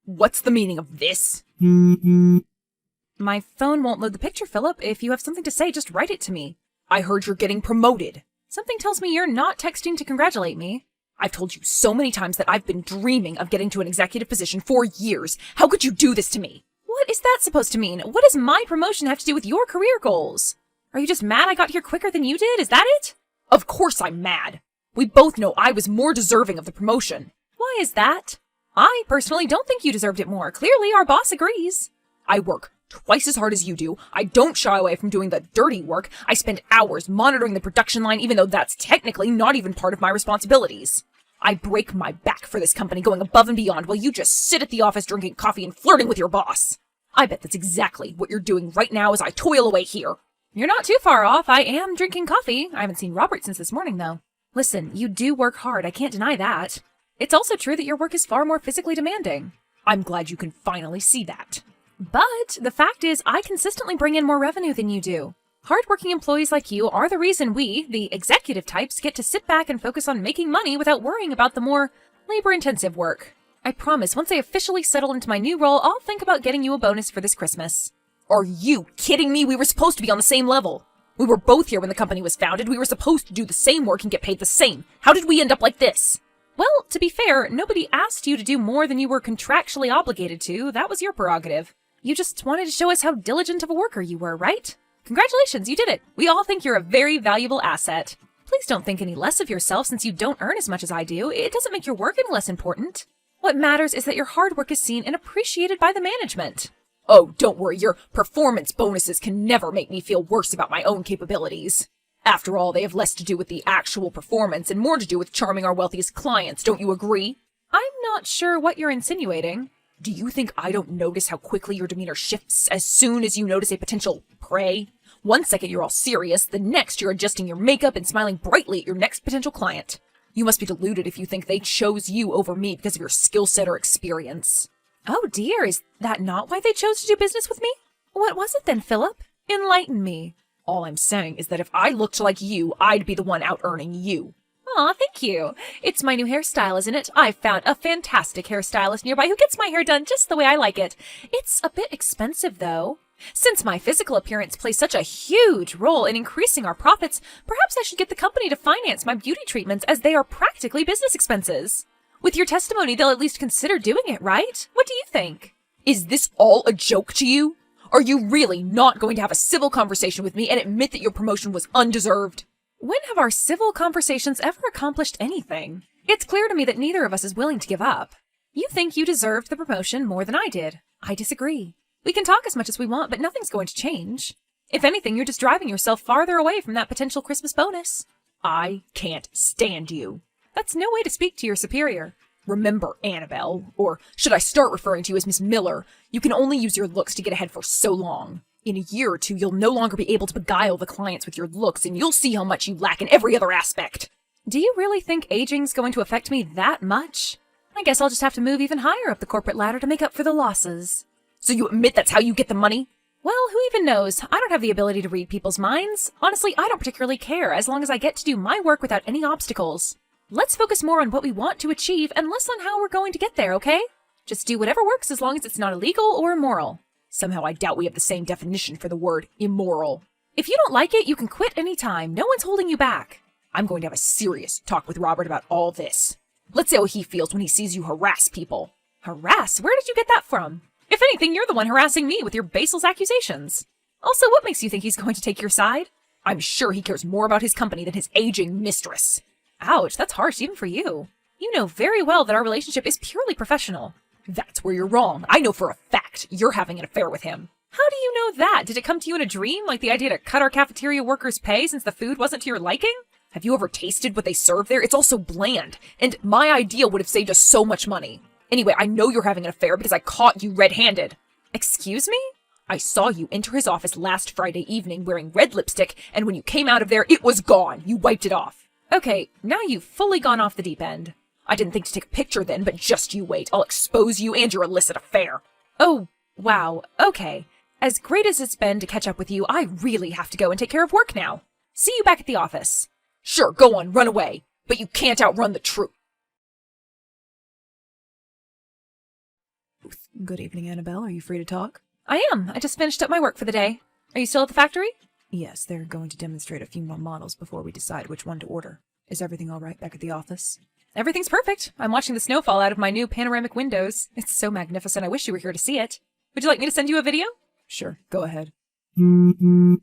What's the meaning of this? My phone won't load the picture, Philip. If you have something to say, just write it to me. I heard you're getting promoted. Something tells me you're not texting to congratulate me. I've told you so many times that I've been dreaming of getting to an executive position for years. How could you do this to me? What is that supposed to mean? What does my promotion have to do with your career goals? Are you just mad I got here quicker than you did? Is that it? Of course I'm mad. We both know I was more deserving of the promotion. Why is that? I personally don't think you deserved it more. Clearly, our boss agrees. I work twice as hard as you do. I don't shy away from doing the dirty work. I spend hours monitoring the production line, even though that's technically not even part of my responsibilities. I break my back for this company, going above and beyond, while you just sit at the office drinking coffee and flirting with your boss. I bet that's exactly what you're doing right now as I toil away here. You're not too far off. I am drinking coffee. I haven't seen Robert since this morning, though. Listen, you do work hard. I can't deny that. It's also true that your work is far more physically demanding. I'm glad you can finally see that. But the fact is, I consistently bring in more revenue than you do. Hardworking employees like you are the reason we, the executive types, get to sit back and focus on making money without worrying about the more labor-intensive work. I promise, once I officially settle into my new role, I'll think about getting you a bonus for this Christmas. Are you kidding me? We were supposed to be on the same level. We were both here when the company was founded. We were supposed to do the same work and get paid the same. How did we end up like this? Well, to be fair, nobody asked you to do more than you were contractually obligated to. That was your prerogative. You just wanted to show us how diligent of a worker you were, right? Congratulations, you did it. We all think you're a very valuable asset. Please don't think any less of yourself since you don't earn as much as I do. It doesn't make your work any less important. What matters is that your hard work is seen and appreciated by the management. Oh, don't worry. Your performance bonuses can never make me feel worse about my own capabilities. After all, they have less to do with the actual performance and more to do with charming our wealthiest clients. Don't you agree? I'm not sure what you're insinuating. Do you think I don't notice how quickly your demeanor shifts as soon as you notice a potential prey? One second you're all serious, the next you're adjusting your makeup and smiling brightly at your next potential client. You must be deluded if you think they chose you over me because of your skill set or experience. Oh dear, is that not why they chose to do business with me? What was it then, Philip? Enlighten me. All I'm saying is that if I looked like you, I'd be the one out-earning you. Aw, thank you. It's my new hairstyle, isn't it? I've found a fantastic hairstylist nearby who gets my hair done just the way I like it. It's a bit expensive, though. Since my physical appearance plays such a huge role in increasing our profits, perhaps I should get the company to finance my beauty treatments as they are practically business expenses. With your testimony, they'll at least consider doing it, right? What do you think? Is this all a joke to you? Are you really not going to have a civil conversation with me and admit that your promotion was undeserved? When have our civil conversations ever accomplished anything? It's clear to me that neither of us is willing to give up. You think you deserved the promotion more than I did. I disagree. We can talk as much as we want, but nothing's going to change. If anything, you're just driving yourself farther away from that potential Christmas bonus. I can't stand you. That's no way to speak to your superior. Remember, Annabelle, or should I start referring to you as Miss Miller, you can only use your looks to get ahead for so long. In a year or two, you'll no longer be able to beguile the clients with your looks, and you'll see how much you lack in every other aspect. Do you really think aging's going to affect me that much? I guess I'll just have to move even higher up the corporate ladder to make up for the losses. So you admit that's how you get the money? Well, who even knows? I don't have the ability to read people's minds. Honestly, I don't particularly care, as long as I get to do my work without any obstacles. Let's focus more on what we want to achieve and less on how we're going to get there, okay? Just do whatever works as long as it's not illegal or immoral. Somehow I doubt we have the same definition for the word immoral. If you don't like it, you can quit any time. No one's holding you back. I'm going to have a serious talk with Robert about all this. Let's see how he feels when he sees you harass people. Harass? Where did you get that from? If anything, you're the one harassing me with your baseless accusations. Also, what makes you think he's going to take your side? I'm sure he cares more about his company than his aging mistress. Ouch, that's harsh even for you. You know very well that our relationship is purely professional. That's where you're wrong. I know for a fact you're having an affair with him. How do you know that? Did it come to you in a dream, like the idea to cut our cafeteria workers' pay since the food wasn't to your liking? Have you ever tasted what they serve there? It's all so bland, and my idea would have saved us so much money. Anyway, I know you're having an affair because I caught you red-handed. Excuse me? I saw you enter his office last Friday evening wearing red lipstick, and when you came out of there, it was gone. You wiped it off. Okay, now you've fully gone off the deep end. I didn't think to take a picture then, but just you wait. I'll expose you and your illicit affair. Oh, wow. Okay. As great as it's been to catch up with you, I really have to go and take care of work now. See you back at the office. Sure, go on, run away. But you can't outrun the truth. Good evening, Annabelle. Are you free to talk? I am. I just finished up my work for the day. Are you still at the factory? Yes, they're going to demonstrate a few more models before we decide which one to order. Is everything all right back at the office? Everything's perfect. I'm watching the snow fall out of my new panoramic windows. It's so magnificent. I wish you were here to see it. Would you like me to send you a video? Sure, go ahead. Here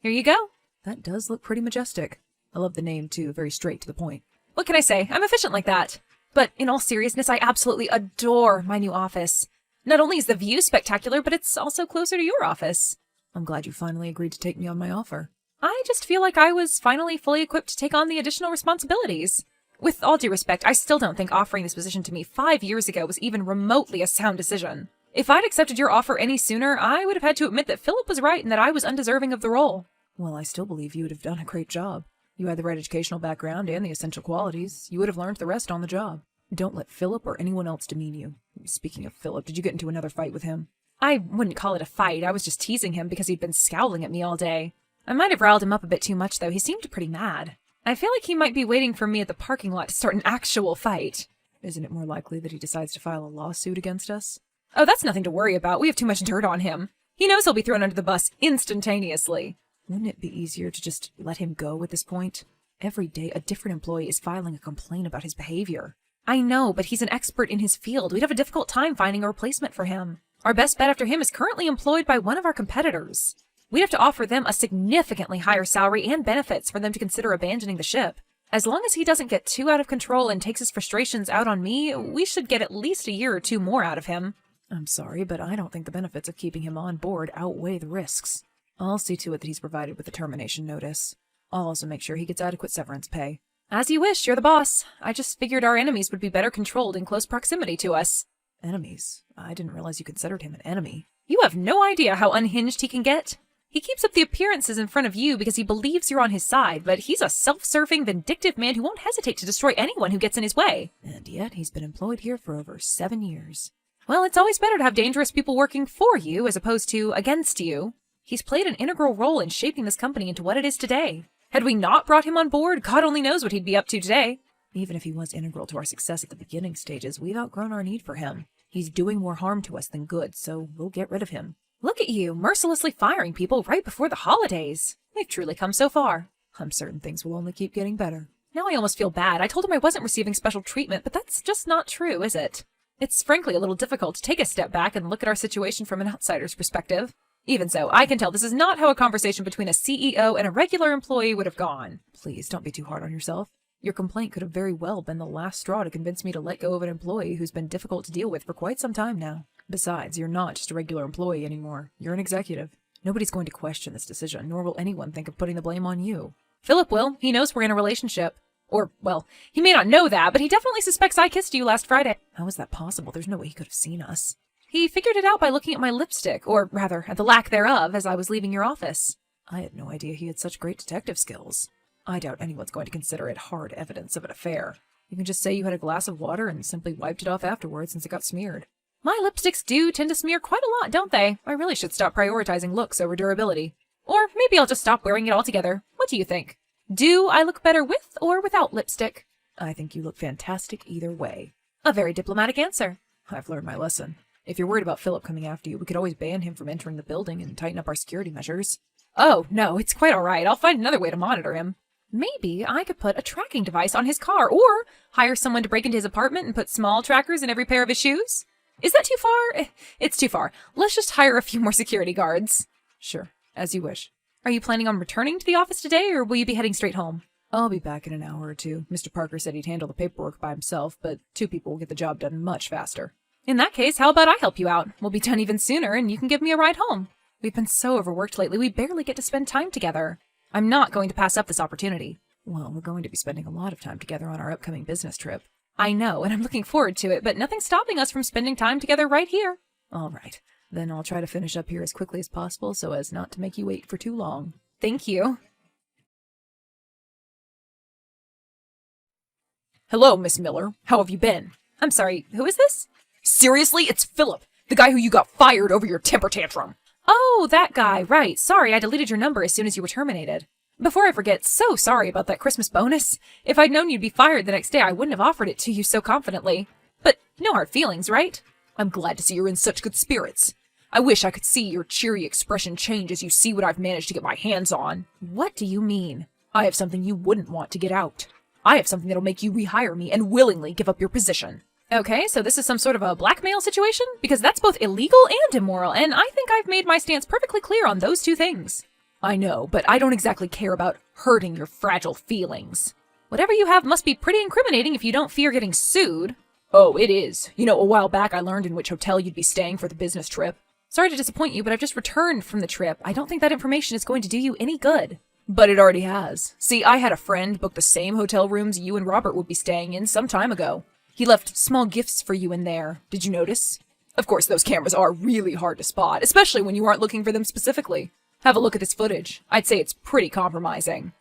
you go. That does look pretty majestic. I love the name, too. Very straight to the point. What can I say? I'm efficient like that. But in all seriousness, I absolutely adore my new office. Not only is the view spectacular, but it's also closer to your office. I'm glad you finally agreed to take me on my offer. I just feel like I was finally fully equipped to take on the additional responsibilities. With all due respect, I still don't think offering this position to me 5 years ago was even remotely a sound decision. If I'd accepted your offer any sooner, I would have had to admit that Philip was right and that I was undeserving of the role. Well, I still believe you would have done a great job. You had the right educational background and the essential qualities. You would have learned the rest on the job. Don't let Philip or anyone else demean you. Speaking of Philip, did you get into another fight with him? I wouldn't call it a fight. I was just teasing him because he'd been scowling at me all day. I might have riled him up a bit too much, though. He seemed pretty mad. I feel like he might be waiting for me at the parking lot to start an actual fight. Isn't it more likely that he decides to file a lawsuit against us? Oh, that's nothing to worry about. We have too much dirt on him. He knows he'll be thrown under the bus instantaneously. Wouldn't it be easier to just let him go at this point? Every day, a different employee is filing a complaint about his behavior. I know, but he's an expert in his field. We'd have a difficult time finding a replacement for him. Our best bet after him is currently employed by one of our competitors. We'd have to offer them a significantly higher salary and benefits for them to consider abandoning the ship. As long as he doesn't get too out of control and takes his frustrations out on me, we should get at least a year or two more out of him. I'm sorry, but I don't think the benefits of keeping him on board outweigh the risks. I'll see to it that he's provided with a termination notice. I'll also make sure he gets adequate severance pay. As you wish, you're the boss. I just figured our enemies would be better controlled in close proximity to us. Enemies? I didn't realize you considered him an enemy. You have no idea how unhinged he can get. He keeps up the appearances in front of you because he believes you're on his side, but he's a self-serving, vindictive man who won't hesitate to destroy anyone who gets in his way. And yet he's been employed here for over 7 years. Well, it's always better to have dangerous people working for you as opposed to against you. He's played an integral role in shaping this company into what it is today. Had we not brought him on board, God only knows what he'd be up to today. Even if he was integral to our success at the beginning stages, we've outgrown our need for him. He's doing more harm to us than good, so we'll get rid of him. Look at you, mercilessly firing people right before the holidays. We've truly come so far. I'm certain things will only keep getting better. Now I almost feel bad. I told him I wasn't receiving special treatment, but that's just not true, is it? It's frankly a little difficult to take a step back and look at our situation from an outsider's perspective. Even so, I can tell this is not how a conversation between a CEO and a regular employee would have gone. Please, don't be too hard on yourself. Your complaint could have very well been the last straw to convince me to let go of an employee who's been difficult to deal with for quite some time now. Besides, you're not just a regular employee anymore. You're an executive. Nobody's going to question this decision, nor will anyone think of putting the blame on you. Philip will. He knows we're in a relationship. Or, well, he may not know that, but he definitely suspects I kissed you last Friday. How is that possible? There's no way he could have seen us. He figured it out by looking at my lipstick, or rather, at the lack thereof, as I was leaving your office. I had no idea he had such great detective skills. I doubt anyone's going to consider it hard evidence of an affair. You can just say you had a glass of water and simply wiped it off afterwards since it got smeared. My lipsticks do tend to smear quite a lot, don't they? I really should stop prioritizing looks over durability. Or maybe I'll just stop wearing it altogether. What do you think? Do I look better with or without lipstick? I think you look fantastic either way. A very diplomatic answer. I've learned my lesson. If you're worried about Philip coming after you, we could always ban him from entering the building and tighten up our security measures. Oh, no, it's quite all right. I'll find another way to monitor him. Maybe I could put a tracking device on his car, or hire someone to break into his apartment and put small trackers in every pair of his shoes. Is that too far? It's too far. Let's just hire a few more security guards. Sure, as you wish. Are you planning on returning to the office today, or will you be heading straight home? I'll be back in an hour or two. Mr. Parker said he'd handle the paperwork by himself, but 2 people will get the job done much faster. In that case, how about I help you out? We'll be done even sooner, and you can give me a ride home. We've been so overworked lately, we barely get to spend time together. I'm not going to pass up this opportunity. Well, we're going to be spending a lot of time together on our upcoming business trip. I know, and I'm looking forward to it, but nothing's stopping us from spending time together right here. All right. Then I'll try to finish up here as quickly as possible so as not to make you wait for too long. Thank you. Hello, Miss Miller. How have you been? I'm sorry, who is this? Seriously? It's Philip, the guy who you got fired over your temper tantrum. Oh, that guy, right. Sorry, I deleted your number as soon as you were terminated. Before I forget, so sorry about that Christmas bonus. If I'd known you'd be fired the next day, I wouldn't have offered it to you so confidently. But no hard feelings, right? I'm glad to see you're in such good spirits. I wish I could see your cheery expression change as you see what I've managed to get my hands on. What do you mean? I have something you wouldn't want to get out. I have something that'll make you rehire me and willingly give up your position. Okay, so this is some sort of a blackmail situation? Because that's both illegal and immoral, and I think I've made my stance perfectly clear on those two things. I know, but I don't exactly care about hurting your fragile feelings. Whatever you have must be pretty incriminating if you don't fear getting sued. Oh, it is. You know, a while back I learned in which hotel you'd be staying for the business trip. Sorry to disappoint you, but I've just returned from the trip. I don't think that information is going to do you any good. But it already has. See, I had a friend book the same hotel rooms you and Robert would be staying in some time ago. He left small gifts for you in there. Did you notice? Of course, those cameras are really hard to spot, especially when you aren't looking for them specifically. Have a look at this footage. I'd say it's pretty compromising.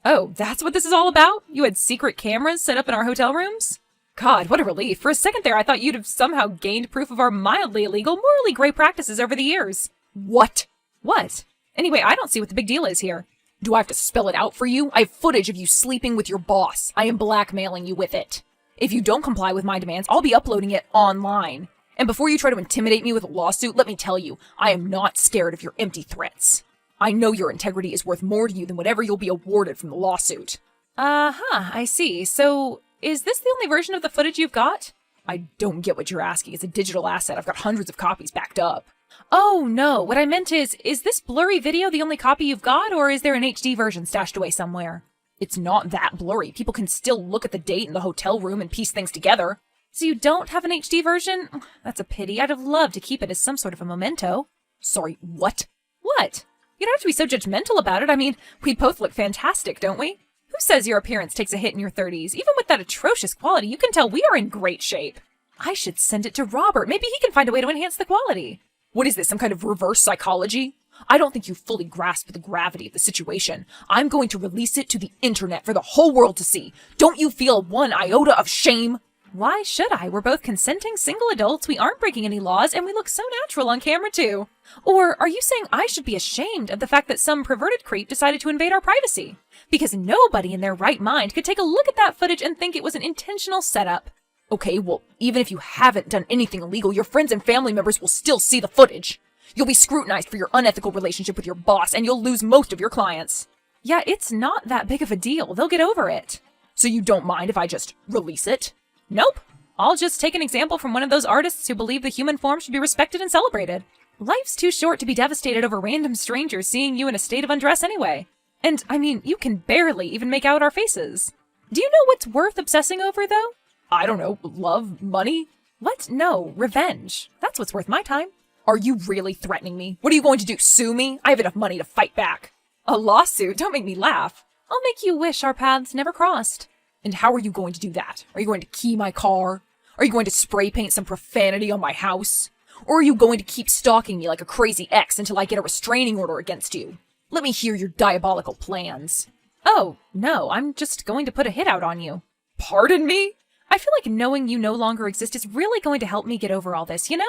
Oh, that's what this is all about? You had secret cameras set up in our hotel rooms? God, what a relief. For a second there, I thought you'd have somehow gained proof of our mildly illegal, morally gray practices over the years. What? What? Anyway, I don't see what the big deal is here. Do I have to spell it out for you? I have footage of you sleeping with your boss. I am blackmailing you with it. If you don't comply with my demands, I'll be uploading it online. And before you try to intimidate me with a lawsuit, let me tell you, I am not scared of your empty threats. I know your integrity is worth more to you than whatever you'll be awarded from the lawsuit. I see. So, is this the only version of the footage you've got? I don't get what you're asking. It's a digital asset. I've got hundreds of copies backed up. Oh, no. What I meant is this blurry video the only copy you've got, or is there an HD version stashed away somewhere? It's not that blurry. People can still look at the date in the hotel room and piece things together. So you don't have an HD version? That's a pity. I'd have loved to keep it as some sort of a memento. Sorry, what? What? You don't have to be so judgmental about it. I mean, we both look fantastic, don't we? Who says your appearance takes a hit in your 30s? Even with that atrocious quality, you can tell we are in great shape. I should send it to Robert. Maybe he can find a way to enhance the quality. What is this, some kind of reverse psychology? I don't think you fully grasp the gravity of the situation. I'm going to release it to the internet for the whole world to see. Don't you feel one iota of shame? Why should I? We're both consenting single adults, we aren't breaking any laws, and we look so natural on camera too. Or are you saying I should be ashamed of the fact that some perverted creep decided to invade our privacy? Because nobody in their right mind could take a look at that footage and think it was an intentional setup. Okay, well, even if you haven't done anything illegal, your friends and family members will still see the footage. You'll be scrutinized for your unethical relationship with your boss, and you'll lose most of your clients. Yeah, it's not that big of a deal. They'll get over it. So you don't mind if I just release it? Nope. I'll just take an example from one of those artists who believe the human form should be respected and celebrated. Life's too short to be devastated over random strangers seeing you in a state of undress anyway. And, I mean, you can barely even make out our faces. Do you know what's worth obsessing over, though? I don't know, love, money? What? No, revenge. That's what's worth my time. Are you really threatening me? What are you going to do, sue me? I have enough money to fight back. A lawsuit? Don't make me laugh. I'll make you wish our paths never crossed. And how are you going to do that? Are you going to key my car? Are you going to spray paint some profanity on my house? Or are you going to keep stalking me like a crazy ex until I get a restraining order against you? Let me hear your diabolical plans. Oh, no, I'm just going to put a hit out on you. Pardon me? I feel like knowing you no longer exist is really going to help me get over all this, you know?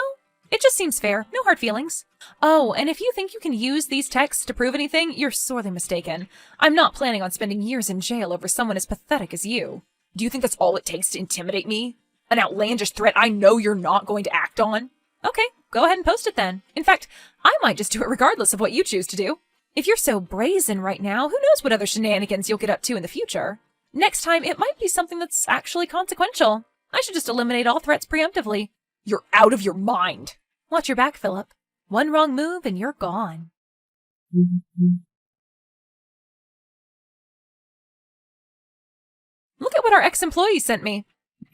It just seems fair. No hard feelings. Oh, and if you think you can use these texts to prove anything, you're sorely mistaken. I'm not planning on spending years in jail over someone as pathetic as you. Do you think that's all it takes to intimidate me? An outlandish threat I know you're not going to act on? Okay, go ahead and post it then. In fact, I might just do it regardless of what you choose to do. If you're so brazen right now, who knows what other shenanigans you'll get up to in the future? Next time, it might be something that's actually consequential. I should just eliminate all threats preemptively. You're out of your mind. Watch your back, Philip. One wrong move and you're gone. Look at what our ex-employee sent me.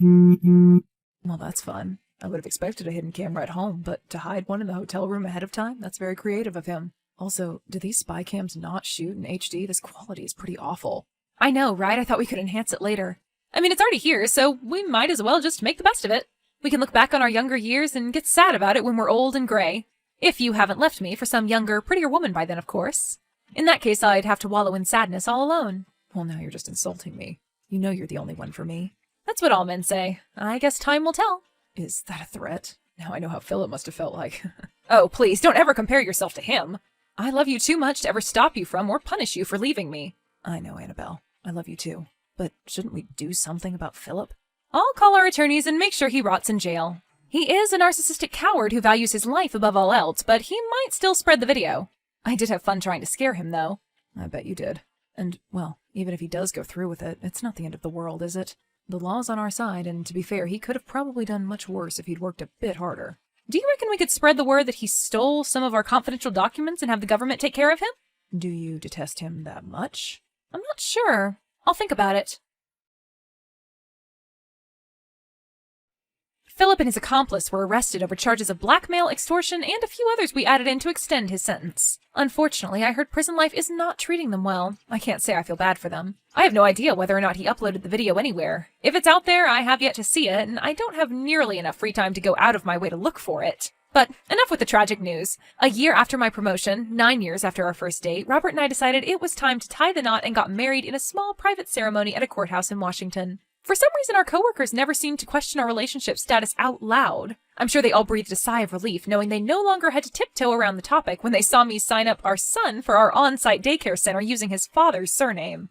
Well, that's fun. I would have expected a hidden camera at home, but to hide one in the hotel room ahead of time, that's very creative of him. Also, do these spy cams not shoot in HD? This quality is pretty awful. I know, right? I thought we could enhance it later. I mean, it's already here, so we might as well just make the best of it. We can look back on our younger years and get sad about it when we're old and gray. If you haven't left me for some younger, prettier woman by then, of course. In that case, I'd have to wallow in sadness all alone. Well, now you're just insulting me. You know you're the only one for me. That's what all men say. I guess time will tell. Is that a threat? Now I know how Philip must have felt like. Oh, please, don't ever compare yourself to him. I love you too much to ever stop you from or punish you for leaving me. I know, Annabelle. I love you too. But shouldn't we do something about Philip? I'll call our attorneys and make sure he rots in jail. He is a narcissistic coward who values his life above all else, but he might still spread the video. I did have fun trying to scare him, though. I bet you did. And, well, even if he does go through with it, it's not the end of the world, is it? The law's on our side, and to be fair, he could have probably done much worse if he'd worked a bit harder. Do you reckon we could spread the word that he stole some of our confidential documents and have the government take care of him? Do you detest him that much? I'm not sure. I'll think about it. Philip and his accomplice were arrested over charges of blackmail, extortion, and a few others we added in to extend his sentence. Unfortunately, I heard prison life is not treating them well. I can't say I feel bad for them. I have no idea whether or not he uploaded the video anywhere. If it's out there, I have yet to see it, and I don't have nearly enough free time to go out of my way to look for it. But enough with the tragic news. A year after my promotion, 9 years after our first date, Robert and I decided it was time to tie the knot and got married in a small private ceremony at a courthouse in Washington. For some reason, our coworkers never seemed to question our relationship status out loud. I'm sure they all breathed a sigh of relief, knowing they no longer had to tiptoe around the topic when they saw me sign up our son for our on-site daycare center using his father's surname.